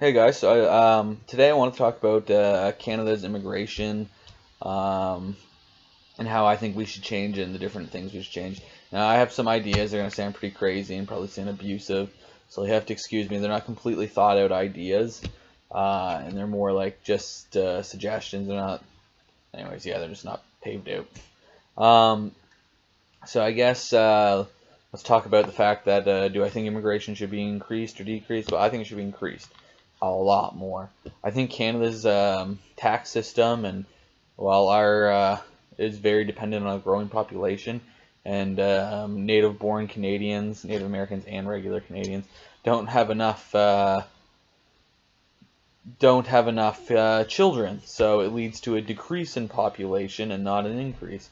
Hey guys, so today I want to talk about Canada's immigration um, and how I think we should change it and the different things we should change. Now I have some ideas. They're going to sound pretty crazy and probably sound abusive, so you have to excuse me. They're not completely thought out ideas, and they're more like just suggestions. They're not, anyways. Yeah, they're just not paved out. So I guess let's talk about the fact that do I think immigration should be increased or decreased? Well, I think it should be increased a lot more. I think Canada's tax system and well, our is very dependent on a growing population, and native-born Canadians, Native Americans, and regular Canadians don't have enough children, so it leads to a decrease in population and not an increase.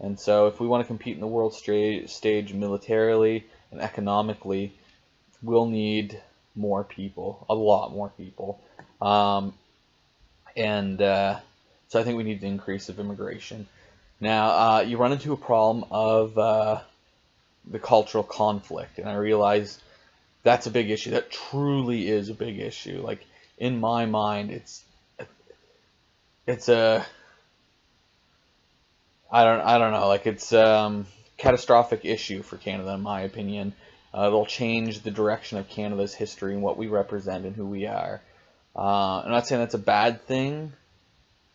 And so if we want to compete in the world stage militarily and economically, we'll need more people, a lot more people. So I think we need an increase of immigration. Now, you run into a problem of the cultural conflict, and I realize that's a big issue. That truly is a big issue. Like, in my mind, it's a I don't know, like it's catastrophic issue for Canada in my opinion. It'll change the direction of Canada's history and what we represent and who we are. I'm not saying that's a bad thing,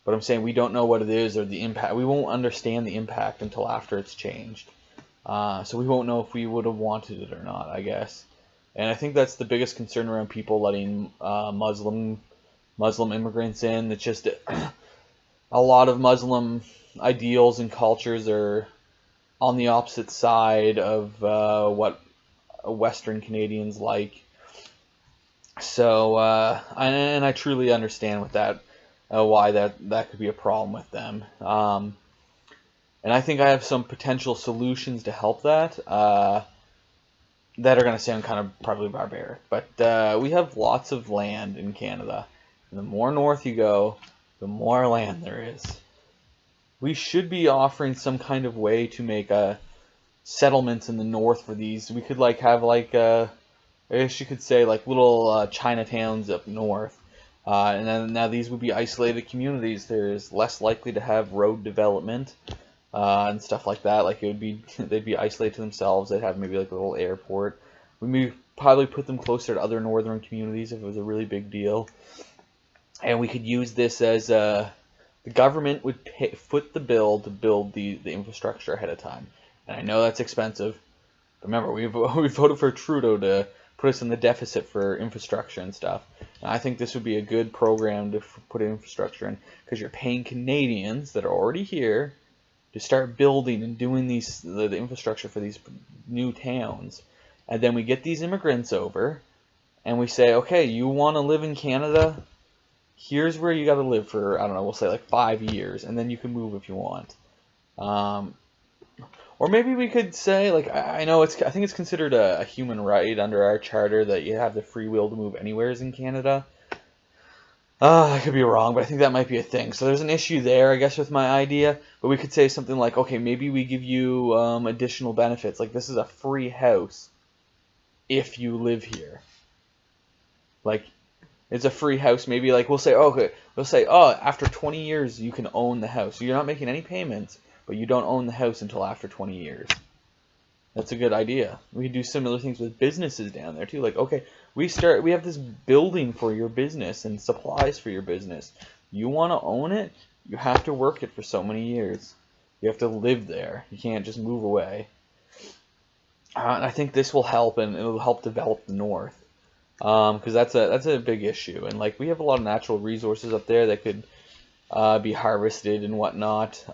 but I'm saying we don't know what it is or the impact. We won't understand the impact until after it's changed. So we won't know if we would have wanted it or not, I guess. And I think that's the biggest concern around people letting Muslim immigrants in. It's just a lot of Muslim ideals and cultures are on the opposite side of what Western Canadians like. So, and I truly understand with that why that could be a problem with them. And I think I have some potential solutions to help that that are going to sound kind of probably barbaric. But we have lots of land in Canada. And the more north you go, the more land there is. We should be offering some kind of way to make settlements in the north for these. We could like have like I guess you could say like little Chinatowns up north, and then now these would be isolated communities. There's less likely to have road development and stuff like that. Like it would be they'd be isolated to themselves. They'd have maybe like a little airport. We may probably put them closer to other northern communities if it was a really big deal, and we could use this as the government would foot the bill to build the infrastructure ahead of time. And I know that's expensive. But remember, we voted for Trudeau to put us in the deficit for infrastructure and stuff. And I think this would be a good program to put infrastructure in, because you're paying Canadians that are already here to start building and doing the infrastructure for these new towns. And then we get these immigrants over, and we say, okay, you want to live in Canada? Here's where you got to live for, I don't know, we'll say like 5 years, and then you can move if you want. Or maybe we could say, like, I think it's considered a human right under our charter that you have the free will to move anywheres in Canada. I could be wrong, but I think that might be a thing. So there's an issue there, I guess, with my idea. But we could say something like, okay, maybe we give you additional benefits. Like, this is a free house if you live here. Like, it's a free house. Maybe like we'll say, oh, after 20 years you can own the house. So you're not making any payments, but you don't own the house until after 20 years. That's a good idea. We could do similar things with businesses down there too. Like, okay, we have this building for your business and supplies for your business. You want to own it? You have to work it for so many years. You have to live there. You can't just move away. And I think this will help, and it will help develop the north. Because that's a big issue, and like we have a lot of natural resources up there that could be harvested and whatnot.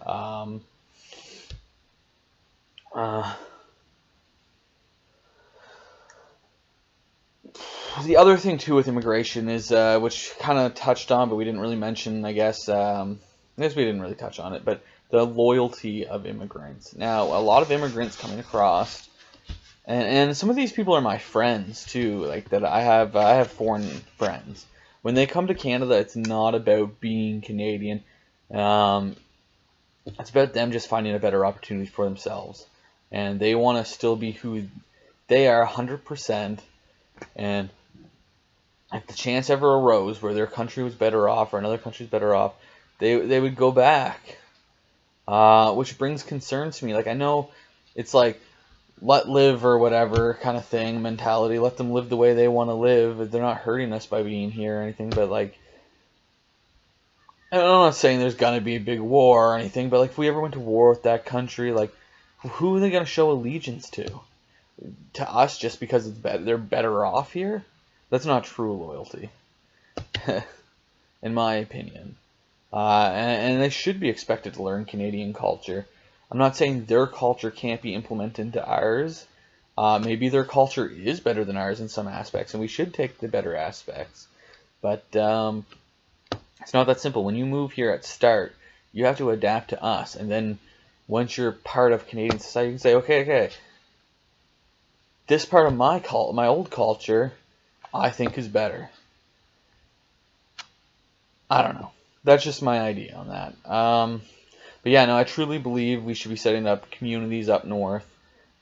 The other thing too with immigration is which kind of touched on, but we didn't really mention. I guess we didn't really touch on it, but the loyalty of immigrants. Now, a lot of immigrants coming across. And some of these people are my friends too, like that I have foreign friends. When they come to Canada, it's not about being Canadian. It's about them just finding a better opportunity for themselves. And they want to still be who they are 100%. And if the chance ever arose where their country was better off or another country's better off, they would go back. Which brings concerns to me. Like, I know it's like let live or whatever kind of thing mentality. Let them live the way they want to live. They're not hurting us by being here or anything. But like, I'm not saying there's gonna be a big war or anything. But like, if we ever went to war with that country, like, who are they gonna show allegiance to? To us just because it's better? They're better off here? That's not true loyalty, in my opinion. And they should be expected to learn Canadian culture. I'm not saying their culture can't be implemented into ours. Maybe their culture is better than ours in some aspects, and we should take the better aspects. But it's not that simple. When you move here at start, you have to adapt to us, and then once you're part of Canadian society, you can say, okay, this part of my old culture, I think is better. I don't know. That's just my idea on that. But yeah, no, I truly believe we should be setting up communities up north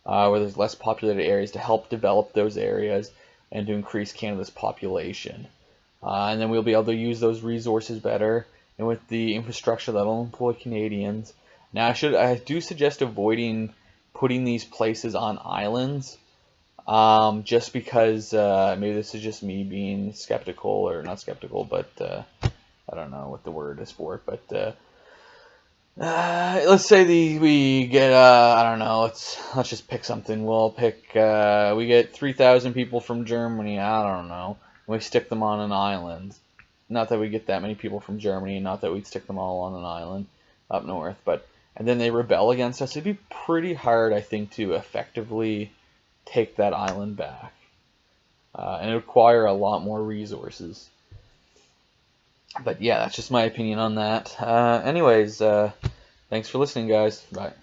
where there's less populated areas to help develop those areas and to increase Canada's population. And then we'll be able to use those resources better, and with the infrastructure that'll employ Canadians. Now, I do suggest avoiding putting these places on islands, just because maybe this is just me being skeptical, or not skeptical, but I don't know what the word is for it, but let's say we get I don't know, let's just pick something. We'll pick we get 3,000 people from Germany, I don't know, and we stick them on an island. Not that we get that many people from Germany, not that we'd stick them all on an island up north, but and then they rebel against us. It'd be pretty hard, I think, to effectively take that island back, and it would require a lot more resources. But yeah, that's just my opinion on that. Anyways, thanks for listening, guys. Bye.